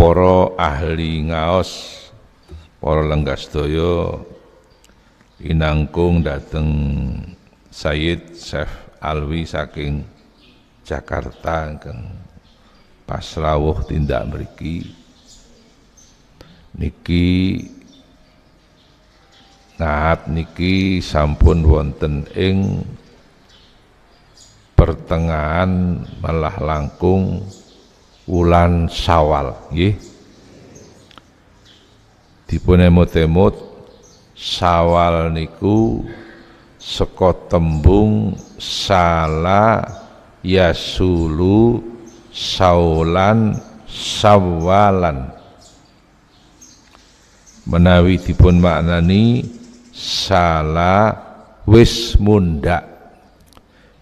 para ahli ngaos, para lenggah sedaya inangkung dhateng Sayyid Chef Alwi saking Jakarta ingkang pas rawuh tindak mriki niki ngahat niki sampun wonten ing pertengahan malah langkung wulan Syawal nggih. Dipun emut-emut Syawal niku saka tembung sala yasulu saulan sawalan, menawi dipun maknani sala wis mundhak,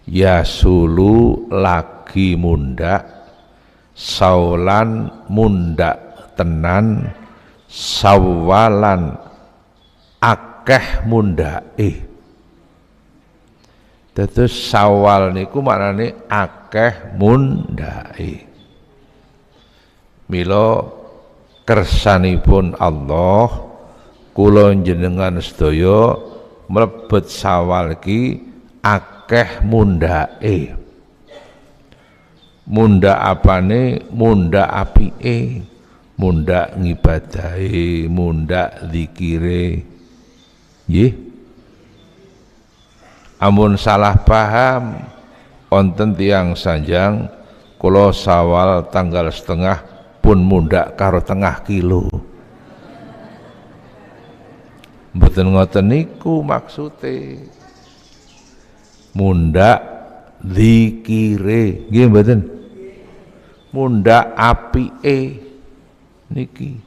yasulu lagi mundhak, saulan mundhak tenan, sawalan akeh mundhake. Dados Syawal niku maknane akeh mundhake. Mila kersanipun Allah kula njenengan sedaya mlebet Syawal iki akeh mundhake. Mundhak apane? Mundhak apike, mundhak ngibadahe, mundhak zikire. Nggih. Amun salah paham wonten tiyang sanjang kula Syawal tanggal setengah pun mundhak karo tengah kilo. Mboten ngoten niku maksude. Mundhak zikire, nggih mboten. Mundhak apike niki.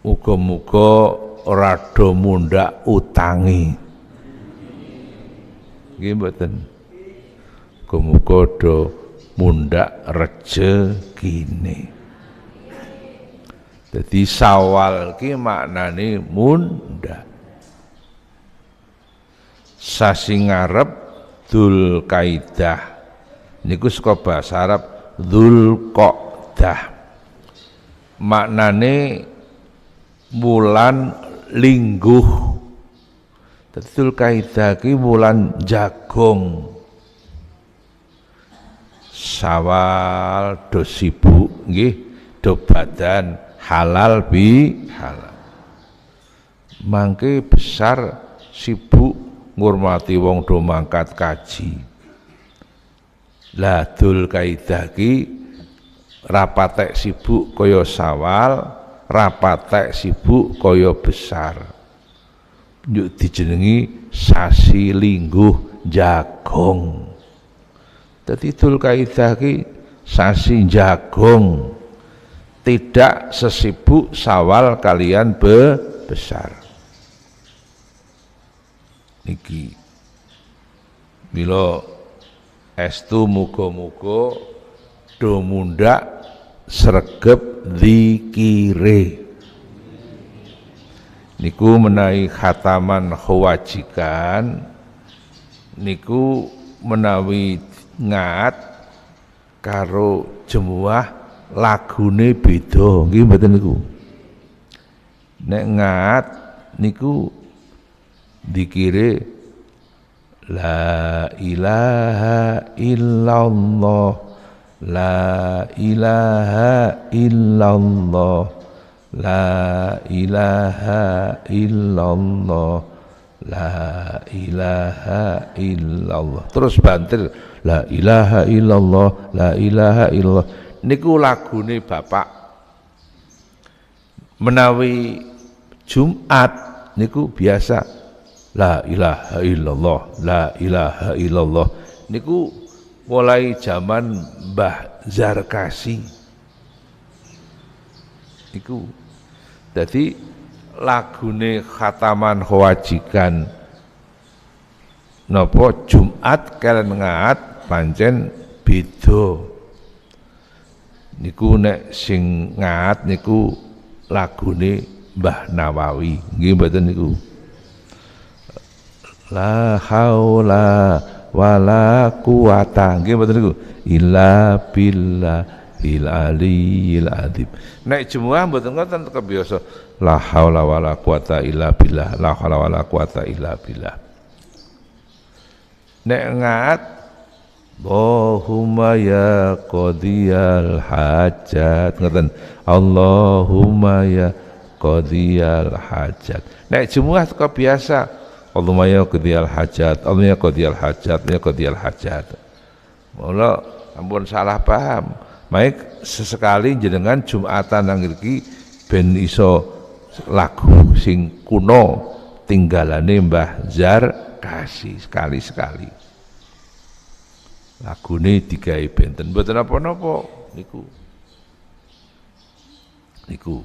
Muga-muga rada mundhak utangi. Nggih mboten. Muga-muga do mundhak rejekine. Dadi Syawal ki maknane mundhak. Sasi ngarep Dzulqaidah niku saka basa Arab Dzulqa'dah. Maknane wulan lingguh. Dzulqaidah ki wulan jagung. Syawal do sibuk nggih, do badan halal bi halal. Mangke besar sibuk ngurmati wong do mangkat kaji. Lah Dzulqaidah ki rapatek sibuk kaya Syawal, rapatek sibuk kaya besar. Njuk dijenengi sasi lingguh jagung. Dadi Dzulqaidah ki sasi jagung. Tidak sesibuk Syawal kalian besar. Niki mila estu muga-muga do mundhak sregep zikire. Niku menawi khataman khawajikan niku menawi ngat karo jemuah lagune beda nggih mboten niku. Nek ngat niku dikire la ilaha illallah, la ilaha illallah, la ilaha illallah, la ilaha illallah. Terus banter la ilaha illallah, la ilaha illallah. Niku lagune bapak. Menawi Jumat niku biasa la ilaha illallah, la ilaha illallah. Niku mulai zaman Mbah Zarkasi. Niku dadi lagune khataman khawajikan napa Jumat kalian ngat pancen beda. Niku nek sing ngat niku lagune Mbah Nawawi nggih mboten niku. La haula wala quwata nggih mboten niku illa billahil aliyil adzim. Nek jumuah mboten ngoten kebiasa la haula wala quwata illa billah, la haula wala quwata illa billah. Nek ngat Allahumma ya qadiyal hajat ngoten Allahumma ya qadiyal hajat. Nek jumuah teko biasa Allahumma ya qadiyal hajat, Allahumma ya qadiyal hajat, ya qadiyal hajat. Mula ampun salah paham. Maik sesekali jenengan Jumatan nang iki ben iso lagu sing kuno tinggalane Mbah Zar kasih sekali-sekali. Lagune digawe benten mboten apa-apa niku.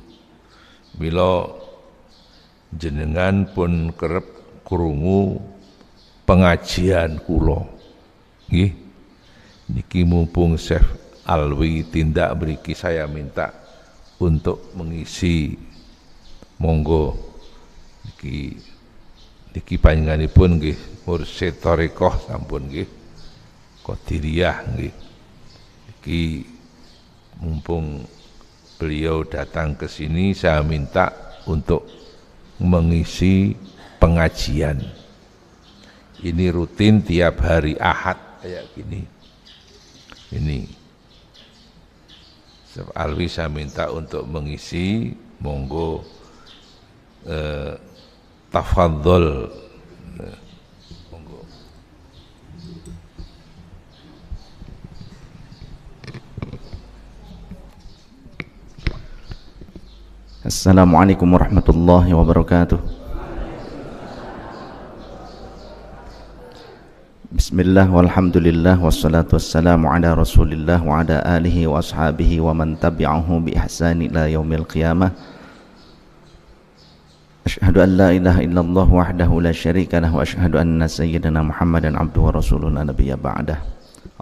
Mila jenengan pun kerep krungu pengajian kula. Nggih. Niki mumpung Syekh Alwi tindak mriki saya minta untuk mengisi, monggo niki panjenenganipun nggih mursyid thariqah sampun nggih Qadiriyah nggih. Iki mumpung beliau datang ke sini saya minta untuk mengisi pengajian. Ini rutin tiap hari Ahad kayak gini. Ini Alwi saya minta untuk mengisi, monggo tafadhol. Monggo. Assalamualaikum warahmatullahi wabarakatuh. Bismillah walhamdulillah wassalatu wassalamu ala rasulillah wa ala alihi wa ashabihi wa man tabi'ahu bi ihsani ila yaumil qiyamah. Asyhadu an la ilaha illallah wahdahu la syarika lahu wa asyhadu anna sayyidina Muhammadan abduhu wa rasuluna nabiyya ba'dah.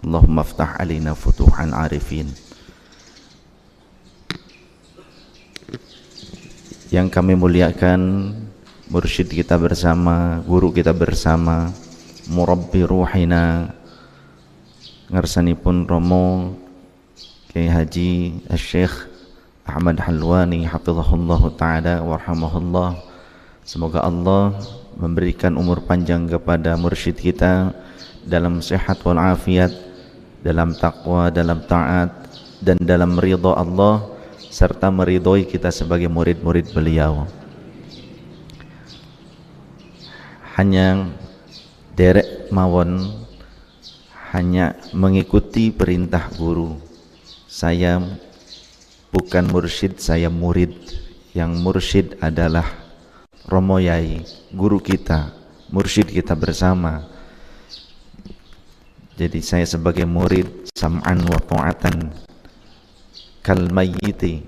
Allahumma aftah alaina futuhan arifin. Yang kami muliakan mursyid kita bersama, guru kita bersama, murabbi ruhina ngarsanipun Romo Kiai Haji Syekh Ahmad Halwani hafizahullah taala warhamahullah. Semoga Allah memberikan umur panjang kepada mursyid kita dalam sehat wal afiat, dalam takwa, dalam taat dan dalam ridha Allah, serta meridhoi kita sebagai murid-murid beliau. Hanya derek mawon, hanya mengikuti perintah guru. Saya bukan mursyid, saya murid. Yang mursyid adalah Romo Yai, guru kita, mursyid kita bersama. Jadi saya sebagai murid sam'an wa ta'atan kal mayyiti,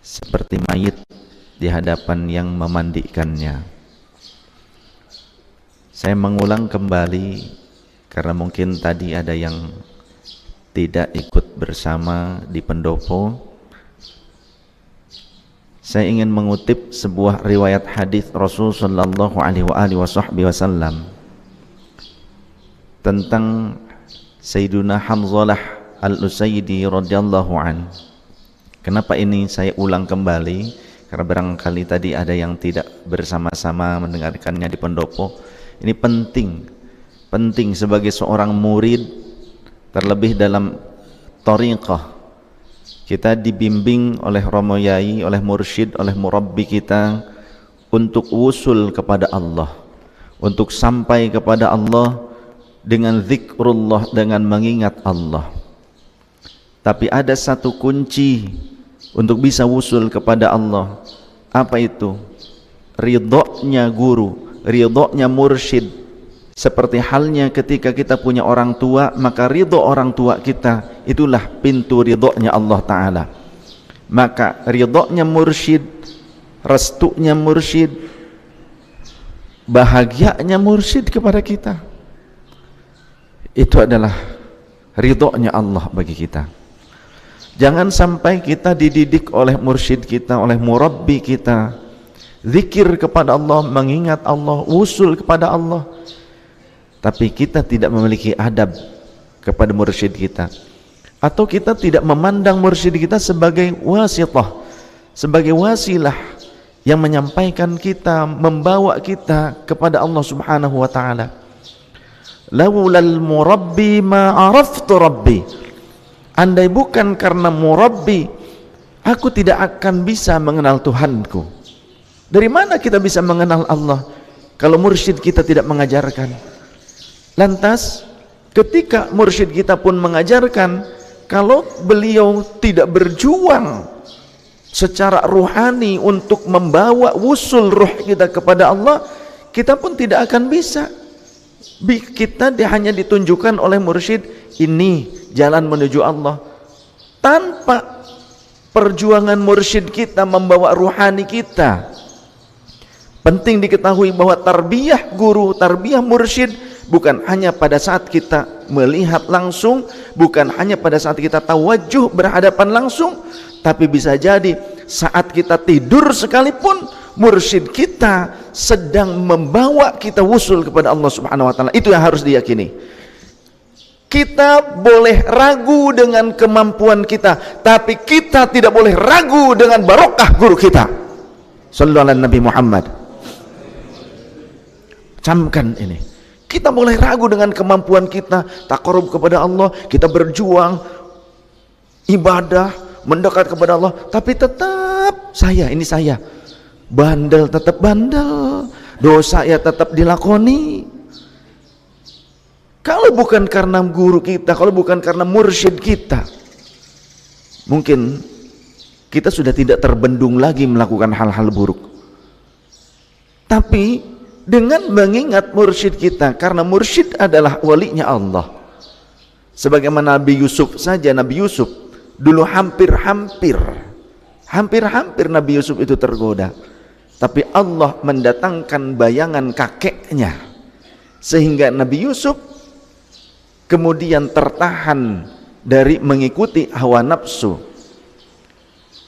seperti mayit di hadapan yang memandikannya. Saya mengulang kembali karena mungkin tadi ada yang tidak ikut bersama di pendopo. Saya ingin mengutip sebuah riwayat hadis Rasul sallallahu alaihi wasallam tentang Sayyiduna Hamzalah Al-Usaidi radhiyallahu an. Kenapa ini saya ulang kembali? Karena barangkali tadi ada yang tidak bersama-sama mendengarkannya di pendopo. Ini penting sebagai seorang murid, terlebih dalam thariqah. Kita dibimbing oleh Romo Yai, oleh mursyid, oleh murabbi kita untuk wusul kepada Allah, untuk sampai kepada Allah dengan zikrullah, dengan mengingat Allah. Tapi ada satu kunci untuk bisa wusul kepada Allah. Apa itu? Ridhonya guru, ridhonya mursyid. Seperti halnya ketika kita punya orang tua, maka ridho orang tua kita itulah pintu ridhonya Allah Ta'ala. Maka ridhonya mursyid, restunya mursyid, bahagianya mursyid kepada kita, itu adalah ridhonya Allah bagi kita. Jangan sampai kita dididik oleh mursyid kita, oleh murabbi kita, zikir kepada Allah, mengingat Allah, usul kepada Allah, tapi kita tidak memiliki adab kepada mursyid kita, atau kita tidak memandang mursyid kita sebagai wasithah, sebagai wasilah yang menyampaikan kita, membawa kita kepada Allah Subhanahu wa taala. Laulal murabbi ma araftu rabbi. Andai bukan karena murabbi, aku tidak akan bisa mengenal Tuhanku. Dari mana kita bisa mengenal Allah kalau mursyid kita tidak mengajarkan? Lantas ketika mursyid kita pun mengajarkan, kalau beliau tidak berjuang secara ruhani untuk membawa wusul ruh kita kepada Allah, kita pun tidak akan bisa. Kita hanya ditunjukkan oleh mursyid, ini jalan menuju Allah. Tanpa perjuangan mursyid kita membawa ruhani kita. Penting diketahui bahwa tarbiyah guru, tarbiyah mursyid bukan hanya pada saat kita melihat langsung, bukan hanya pada saat kita tawajuh berhadapan langsung, tapi bisa jadi saat kita tidur sekalipun mursyid kita sedang membawa kita wusul kepada Allah Subhanahu wa taala. Itu yang harus diyakini. Kita boleh ragu dengan kemampuan kita, tapi kita tidak boleh ragu dengan barokah guru kita. Sallallahu alaihi Nabi Muhammad. Camkan ini. Kita boleh ragu dengan kemampuan kita, taqarrub kepada Allah, kita berjuang ibadah, mendekat kepada Allah, tapi tetap saya bandel, tetap bandel, dosa ya tetap dilakoni. Kalau bukan karena guru kita, kalau bukan karena mursyid kita, mungkin kita sudah tidak terbendung lagi melakukan hal-hal buruk. Tapi dengan mengingat mursyid kita, karena mursyid adalah walinya Allah. Sebagaimana Nabi Yusuf saja, Nabi Yusuf dulu hampir Nabi Yusuf itu tergoda, tapi Allah mendatangkan bayangan kakeknya sehingga Nabi Yusuf kemudian tertahan dari mengikuti hawa nafsu.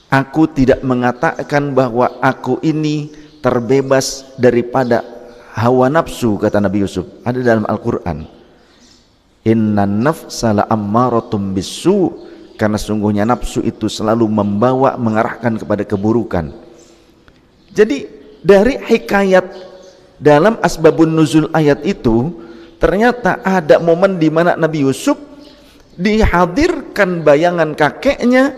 Aku tidak mengatakan bahwa aku ini terbebas daripada hawa nafsu, kata Nabi Yusuf. Ada dalam Al-Quran, innan nafsa la'ammaratum bisu, karena sungguhnya nafsu itu selalu mengarahkan kepada keburukan. Jadi dari hikayat dalam asbabun nuzul ayat itu, ternyata ada momen di mana Nabi Yusuf dihadirkan bayangan kakeknya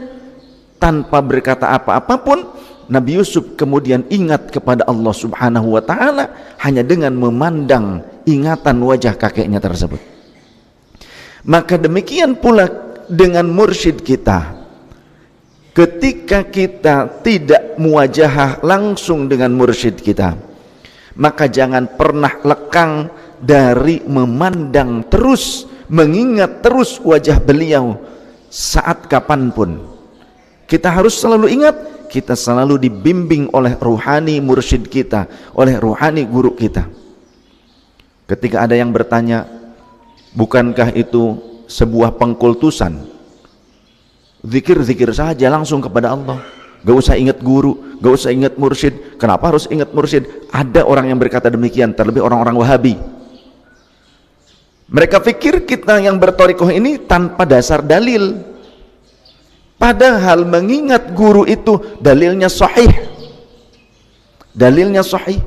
tanpa berkata apa-apa pun. Nabi Yusuf kemudian ingat kepada Allah Subhanahu wa taala hanya dengan memandang ingatan wajah kakeknya tersebut. Maka demikian pula dengan mursyid kita. Ketika kita tidak muwajahah langsung dengan mursyid kita, maka jangan pernah lekang dari memandang terus, mengingat terus wajah beliau saat kapanpun. Kita harus selalu ingat, kita selalu dibimbing oleh ruhani mursyid kita, oleh ruhani guru kita. Ketika ada yang bertanya, bukankah itu sebuah pengkultusan? Zikir-zikir saja langsung kepada Allah, gak usah ingat guru, gak usah ingat mursyid. Kenapa harus ingat mursyid? Ada orang yang berkata demikian, terlebih orang-orang Wahabi. Mereka pikir kita yang bertorikoh ini tanpa dasar dalil, padahal mengingat guru itu dalilnya sahih. Dalilnya sahih.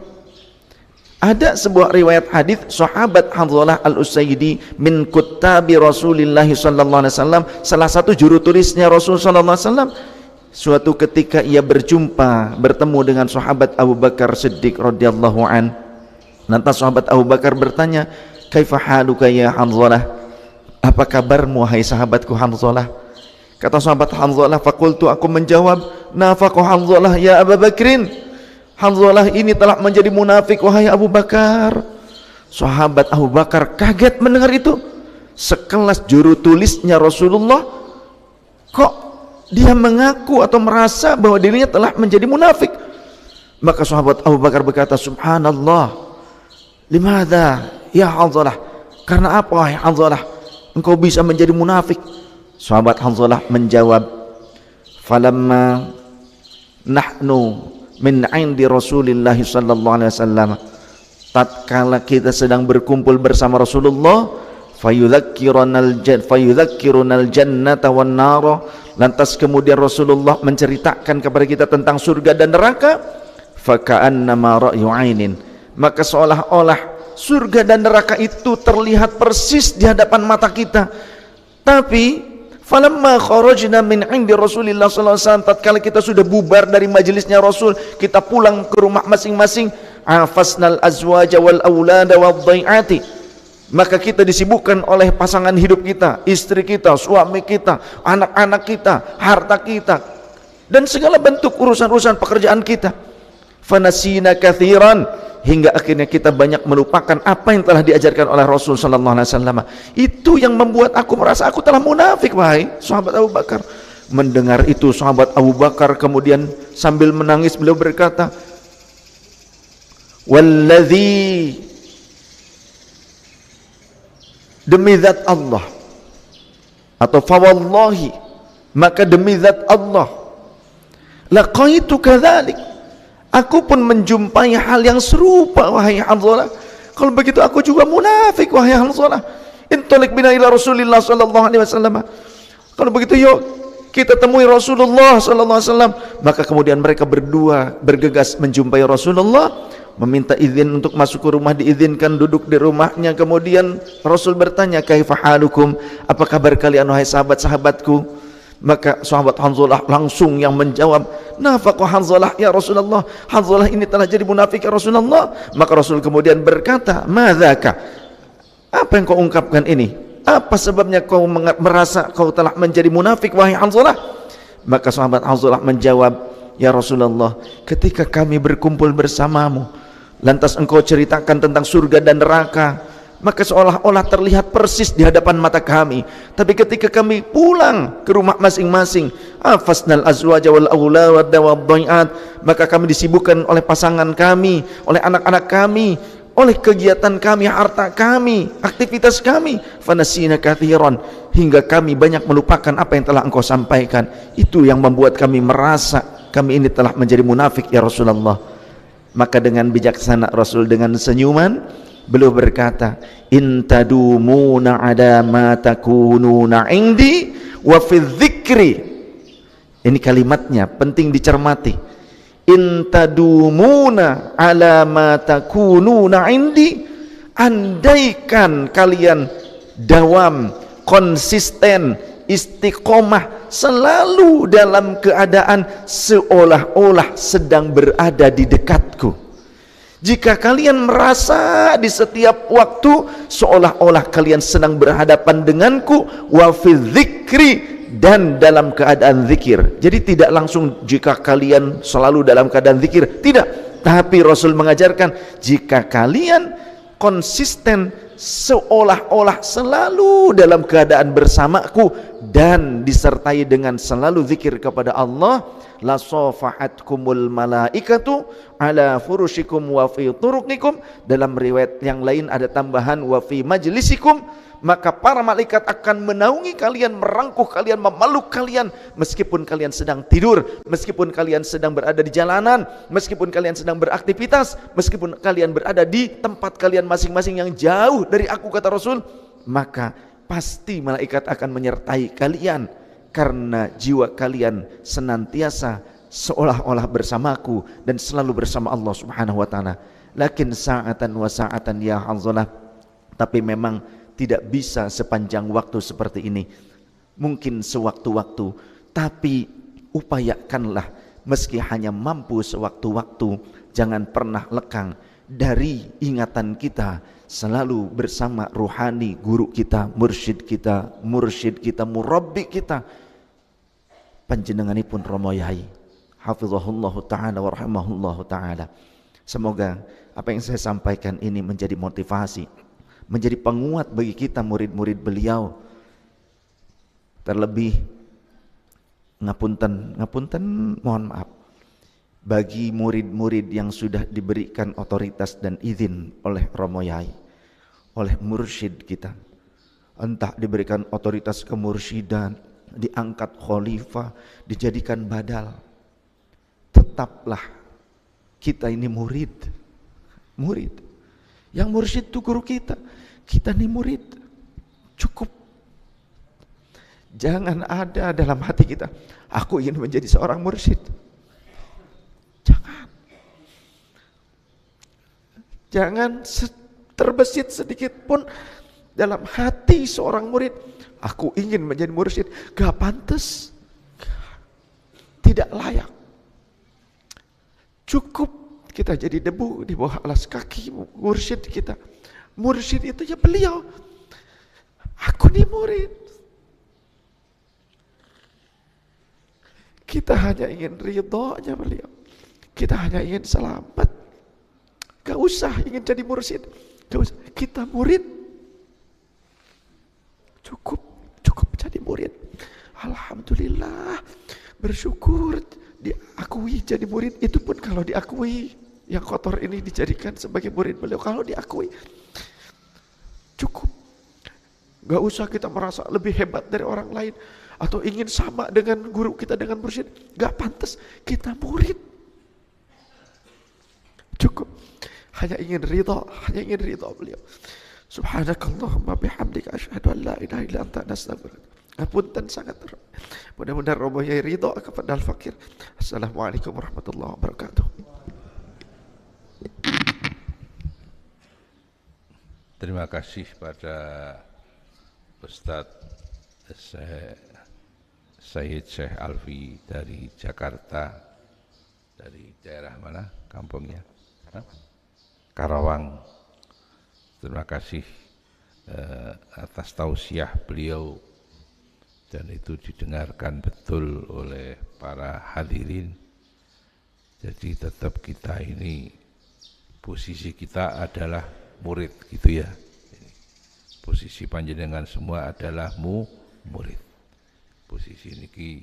Ada sebuah riwayat hadis sahabat Hanzalah al-Usaidi min kuttabi Rasulillah sallallahu alaihi wasallam, salah satu juru tulisnya Rasul sallallahu alaihi wasallam. Suatu ketika ia bertemu dengan sahabat Abu Bakar Siddiq radhiyallahu an. Lantas sahabat Abu Bakar bertanya, "Kaifa haluka ya Hanzalah?" Apa kabarmu wahai sahabatku Hanzalah? Kata sahabat Hanzalah, "Faqultu," aku menjawab, "Nafaqu Hanzalah ya Abu Bakrin." Hanzalah ini telah menjadi munafik wahai Abu Bakar. Sahabat Abu Bakar kaget mendengar itu. Sekelas juru tulisnya Rasulullah, kok dia mengaku atau merasa bahwa dirinya telah menjadi munafik? Maka sahabat Abu Bakar berkata, "Subhanallah, limadha ya Hanzalah?" Karena apa wahai Hanzalah engkau bisa menjadi munafik? Sahabat Hanzalah menjawab, "Falamma nahnu min indi Rasulillah sallallahu alaihi wasallam." tatkala kita sedang berkumpul bersama Rasulullah, fayudzakkirunal jannata wan nara, lantas kemudian Rasulullah menceritakan kepada kita tentang surga dan neraka, faka'annama ra'yu 'ainin, maka seolah-olah surga dan neraka itu terlihat persis di hadapan mata kita. Tapi falamma kharajna min 'indi Rasulillah sallallahu alaihi wasallam, tatkala kita sudah bubar dari majelisnya Rasul, kita pulang ke rumah masing-masing, afasnal azwaja wal aulada wadh-dhai'ati, maka kita disibukkan oleh pasangan hidup kita, istri kita, suami kita, anak-anak kita, harta kita, dan segala bentuk urusan-urusan pekerjaan kita. Fanasina katsiran, hingga akhirnya kita banyak melupakan apa yang telah diajarkan oleh Rasul sallallahu alaihi wasallam. Itu yang membuat aku merasa aku telah munafik, wahai sahabat Abu Bakar. Mendengar itu sahabat Abu Bakar kemudian sambil menangis beliau berkata, walladzi, demi zat Allah, atau fawallahi, maka demi zat Allah, laqaitu kadzalik, aku pun menjumpai hal yang serupa wahai Hanzalah. Kalau begitu aku juga munafik wahai Hanzalah. Intalik bina ila Rasulillah sallallahu alaihi wasallam. Kalau begitu yuk kita temui Rasulullah sallallahu alaihi wasallam. Maka kemudian mereka berdua bergegas menjumpai Rasulullah, meminta izin untuk masuk ke rumah, diizinkan duduk di rumahnya. Kemudian Rasul bertanya, kaifa halukum, apa kabar kalian wahai sahabat-sahabatku? Maka sahabat Hanzalah langsung yang menjawab, nafaqah Hanzalah ya Rasulullah, Hanzalah ini telah jadi munafik ya Rasulullah. Maka Rasul kemudian berkata, madzaka, apa yang kau ungkapkan ini? Apa sebabnya kau merasa kau telah menjadi munafik wahai Hanzalah? Maka sahabat Hanzalah menjawab, ya Rasulullah, ketika kami berkumpul bersamamu, lantas engkau ceritakan tentang surga dan neraka, maka seolah-olah terlihat persis di hadapan mata kami. Tapi ketika kami pulang ke rumah masing-masing, afasnal azwaja wal aulada wadh-dhai'at, maka kami disibukkan oleh pasangan kami, oleh anak-anak kami, oleh kegiatan kami, harta kami, aktivitas kami. Fanasina katsiran, hingga kami banyak melupakan apa yang telah engkau sampaikan. Itu yang membuat kami merasa kami ini telah menjadi munafik ya Rasulullah. Maka dengan bijaksana Rasul dengan senyuman beliau berkata, intadumuna ada ma takununa indi wa fi dzikri. Ini kalimatnya penting dicermati. Intadumuna ala ma takununa indi, andaikan kalian dawam, konsisten, istiqomah, selalu dalam keadaan seolah-olah sedang berada di dekatku. Jika kalian merasa di setiap waktu seolah-olah kalian sedang berhadapan denganku, wa fi dzikri, dan dalam keadaan zikir. Jadi tidak langsung jika kalian selalu dalam keadaan zikir, tidak. Tapi Rasul mengajarkan jika kalian konsisten seolah-olah selalu dalam keadaan bersamaku dan disertai dengan selalu zikir kepada Allah, la safahatkumul malaikatu ala furushikum wa fi turuqikum. Dalam riwayat yang lain ada tambahan wa fi majlisikum, maka para malaikat akan menaungi kalian, merangkuh kalian, memeluk kalian meskipun kalian sedang tidur, meskipun kalian sedang berada di jalanan, meskipun kalian sedang beraktivitas, meskipun kalian berada di tempat kalian masing-masing yang jauh dari aku, kata Rasul, maka pasti malaikat akan menyertai kalian karena jiwa kalian senantiasa seolah-olah bersamaku dan selalu bersama Allah Subhanahu wa taala. Lakin sa'atan wa sa'atan ya Hanzalah, tapi memang tidak bisa sepanjang waktu seperti ini. Mungkin sewaktu-waktu, tapi upayakanlah meski hanya mampu sewaktu-waktu, jangan pernah lekang dari ingatan kita selalu bersama ruhani guru kita, mursyid kita, murabbi kita, panjenenganipun Romo Yai hafizahullah ta'ala wa rahimahullah ta'ala. Semoga apa yang saya sampaikan ini menjadi motivasi, menjadi penguat bagi kita murid-murid beliau. Terlebih ngapunten mohon maaf bagi murid-murid yang sudah diberikan otoritas dan izin oleh Romo Yai, oleh mursyid kita, entah diberikan otoritas kemursyidan, diangkat khalifah, dijadikan badal, tetaplah kita ini murid. Yang mursyid itu guru kita. Kita nih murid. Cukup. Jangan ada dalam hati kita, aku ingin menjadi seorang mursyid. Jangan. Jangan terbesit sedikit pun dalam hati seorang murid, aku ingin menjadi mursyid. Gak pantas. Tidak layak. Cukup kita jadi debu di bawah alas kaki mursyid kita. Mursyid itu ya beliau. Aku nih murid. Kita hanya ingin ridhonya beliau. Kita hanya ingin selamat. Gak usah ingin jadi mursyid. Gak usah. Kita murid. Cukup jadi murid. Alhamdulillah. Bersyukur diakui jadi murid. Itu pun kalau diakui. Yang kotor ini dijadikan sebagai murid beliau. Kalau diakui. Cukup. Gak usah kita merasa lebih hebat dari orang lain. Atau ingin sama dengan guru kita, dengan mursyid. Gak pantas, kita murid. Cukup. Hanya ingin ridha beliau. Subhanakallahumma bihamdika asyhadu an la ilaha illa anta astaghfiruka. Ngapunten sangat. Mudah-mudahan robohnya ridha kepada al-fakir. Assalamualaikum warahmatullahi wabarakatuh. Terima kasih pada Ustadz Sayyid Syekh Alfi dari Jakarta, dari daerah mana kampungnya? Karawang. Terima kasih atas tausiah beliau, dan itu didengarkan betul oleh para hadirin. Jadi tetap kita ini, posisi kita adalah murid gitu ya. Posisi panjenengan semua adalah murid. Posisi niki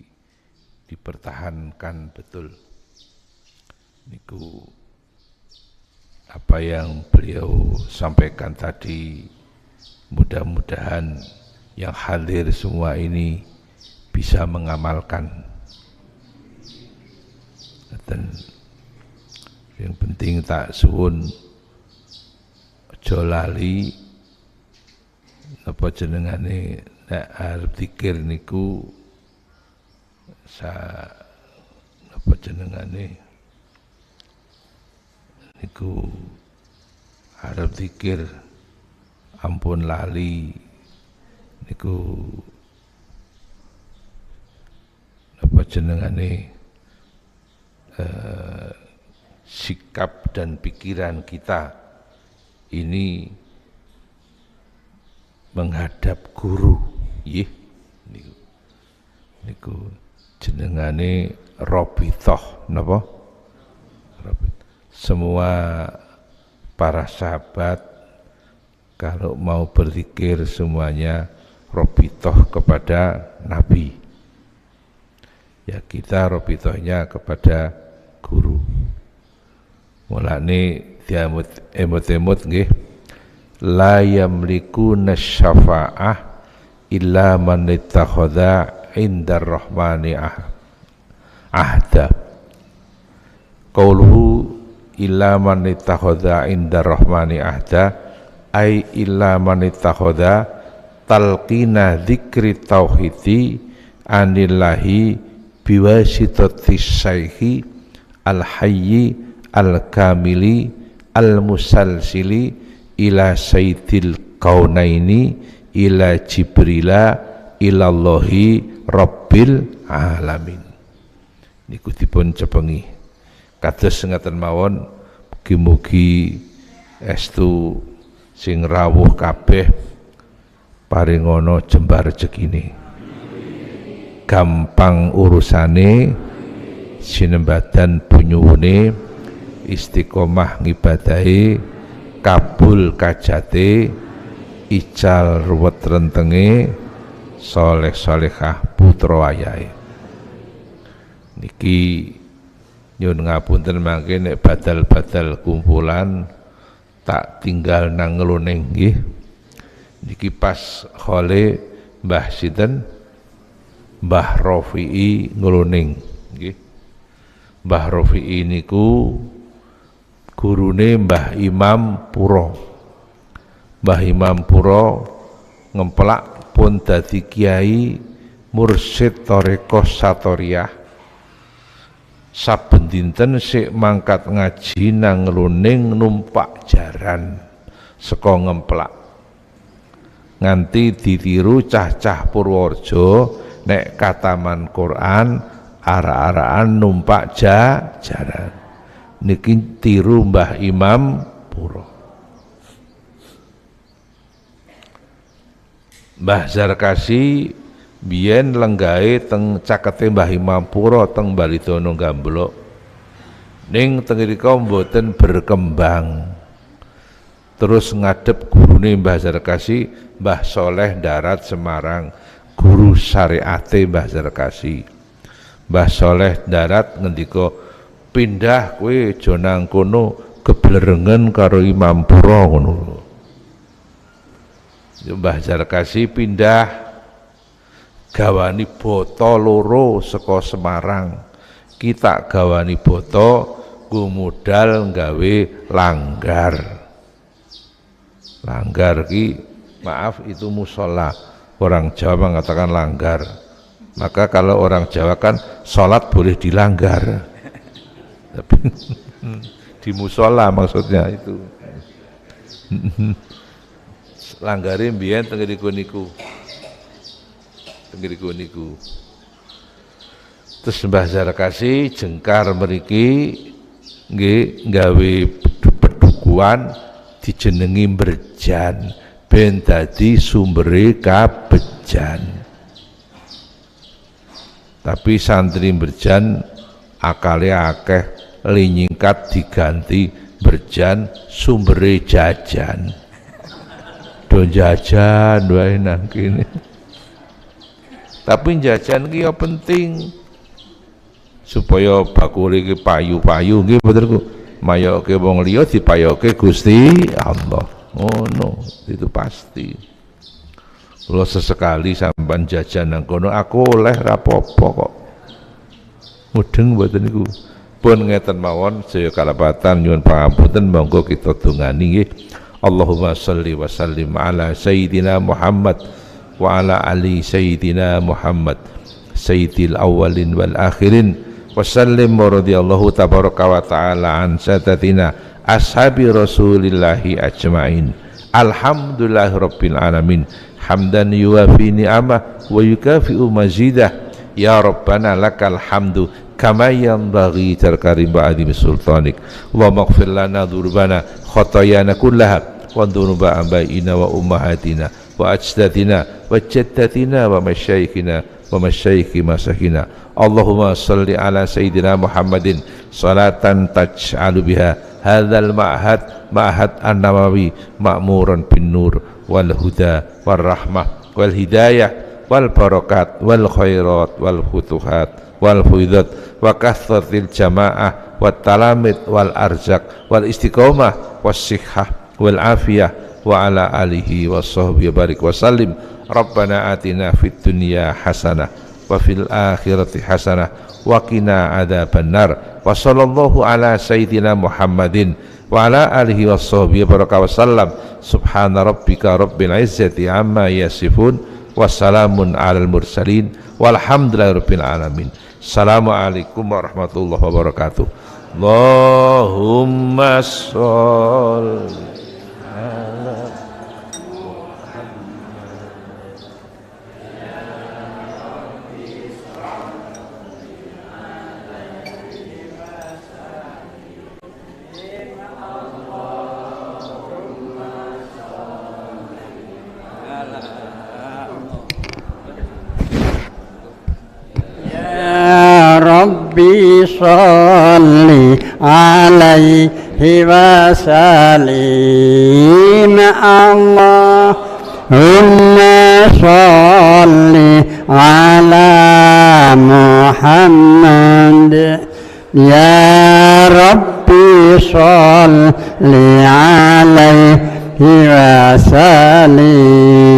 dipertahankan betul. Niku apa yang beliau sampaikan tadi, mudah-mudahan yang hadir semua ini bisa mengamalkan. Dan yang penting tak suwun aja lali apa jenengane nek arep zikir niku apa jenengane niku arep zikir ampun lali niku apa jenengane sikap dan pikiran kita ini menghadap guru, yih niku jenengane Robitoh, napa? Semua para sahabat kalau mau berzikir semuanya Robitoh kepada Nabi. Ya kita Robitohnya kepada guru. Mulane diamut emut-emut nggih. La yamliku nasyafa'ah illa man ittakhadha indar rahmani ahda. Qauluhu illa man ittakhadha indar rahmani ahda ay illa man ittakhadha talqina dzikri tauhidi anillahi biwasitati syaihi al-hayyi al-kamili al-musalsili ila sayyidil kaunaini ila jibrila ilallahi rabbil alamin. Niku dipun cepengi kados ngaten mawon, mugi-mugi estu sing rawuh kabeh paringono jembar rezekine, gampang urusane, sinembadan bunyuwune, istiqomah ngibadahi, kabul kajate, ical ruwet rentenge, soleh solehah putra wayahe. Niki nyun ngapunten mangke nek badal-badal kumpulan tak tinggal nang ngeluning nggih. Niki pas khole Mbah sinten? Mbah Rofi'i ngeluning nggih. Mbah Rofi'i niku gurune Mbah Imam Puro. Mbah Imam Pura ngemplak pun dadi kiai mursyid Thariqah Satoriyah. Saben dinten sik mangkat ngaji nang Luning numpak jaran saka ngemplak. Nganti ditiru cah-cah Purworejo nek kataman Quran ara-araan numpak jaran. Niki tiru Mbah Imam Pura. Mbah Zarkasi biyen lenggahe teng cakete Mbah Imam Pura teng Balidono Gamblok. Ning teng mrika mboten berkembang. Terus ngadep gurune Mbah Zarkasi, Mbah Soleh Darat Semarang, guru syariate Mbah Zarkasi. Mbah Soleh Darat ngendika, pindah kowe aja nang kono keblerengen karo Imam Pura ngono. Mbah Zarkasi pindah gawani boto loro saka Semarang. Kita gawani boto ku modal gawe langgar. Langgar ki maaf itu musola. Orang Jawa mengatakan langgar. Maka kalau orang Jawa kan sholat boleh dilanggar. Tapi di musola maksudnya itu. Langgare mbiyen teng ngriku niku. Terus Mbah Zarkasi jengkar mriki nggih gawe pedukuhan dijenengi Berjan ben dadi sumbere kabejan. Tapi santri Berjan akale akeh linyingkat diganti Berjan sumbere jajan. Do jajan wae nang kene. Tapi jajan ki ya penting supaya bakule ki payu-payu nggih bener ku. Mayoke wong liya dipayoke Gusti Allah. Oh no, itu pasti. Kalau sesekali sampean jajan nang kono aku oleh rapopo kok. Mudeng mboten niku. Pun ngeten mawon saya kalapatan nyuwun pangapunten monggo kita dongani nggih. Allahumma shalli wa sallim ala sayyidina Muhammad wa ala ali sayyidina Muhammad sayyidil awwalin wal akhirin wa sallim wa radiyallahu tabaraka wa ta'ala an sadatina ashabi rasulillahi ajma'in. Alhamdulillahi rabbil alamin hamdan yuwafi ni'amah wa yukafi'u mazidah. Ya Rabbana lakal hamdu kama yanbaghi tarkarim ba'adimi sultanik. Allahumma ighfir lana dzunubana khatayana kullaha wa dzunuba abaina wa ummahatina wa ajdadina wa jaddatina wa masyayikhina wa masyayikhi masakina. Allahumma salli ala sayyidina Muhammadin salatan taj'alu biha hadzal ma'had an-nawawi ma'muran bin nur wal huda wal rahmah wal hidayah wal barakat wal khairat wal futuhat wal fuidat wa kathratil jamaah wat talamid wal arzak wal istiqomah was sihhah wal afiyah wa ala alihi wa sahbihi barik wa sallim. Rabbana atina fid dunya hasanah wa fil akhirati hasanah wa qina adzabannar. Wa sallallahu ala sayyidina Muhammadin wa ala alihi wa sahbihi baraka wa sallam. Subhana rabbika rabbil izzati amma yasifun wa salamun alal mursalin walhamdulillahi rabbil alamin. Assalamualaikum warahmatullahi wabarakatuh. Allahumma sholli ala Rabbi sholli alaihi wa sallim. Allahumma sholli ala Muhammad. Ya Rabbi sholli alaihi wa sallim.